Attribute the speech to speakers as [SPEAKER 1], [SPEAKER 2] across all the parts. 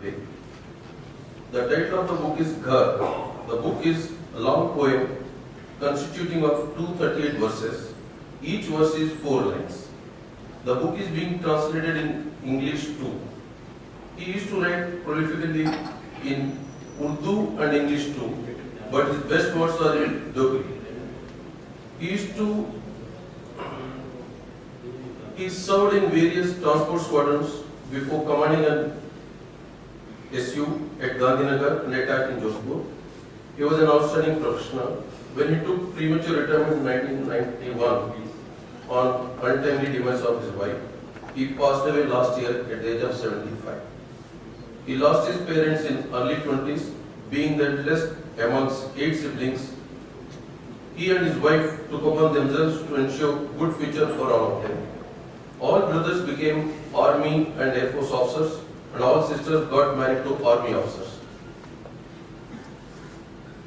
[SPEAKER 1] today. The title of the book is Ghar. The book is a long poem constituting of 238 verses. Each verse is 4 lines. The book is being translated in English too. He used to write prolifically in Urdu and English too, but his best words are in Dogri. He served in various transport squadrons before commanding an SU at Gandhinagar and attacked in Jodhpur. He was an outstanding professional. When he took premature retirement in 1991 on untimely demise of his wife, he passed away last year at the age of 75. He lost his parents in early 20s, being the eldest amongst 8 siblings. He and his wife took upon themselves to ensure good future for all of them. All brothers became Army and Air Force officers, and all sisters got married to Army officers.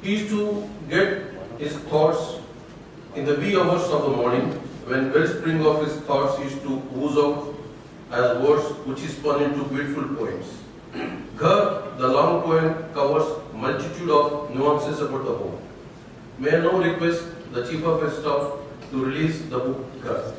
[SPEAKER 1] He used to get his thoughts in the wee hours of the morning, when wellspring of his thoughts used to ooze out as words which he spun into beautiful poems. Ghar, the long poem, covers multitude of nuances about the home. May I now request the Chief of Staff to release the book Ghar.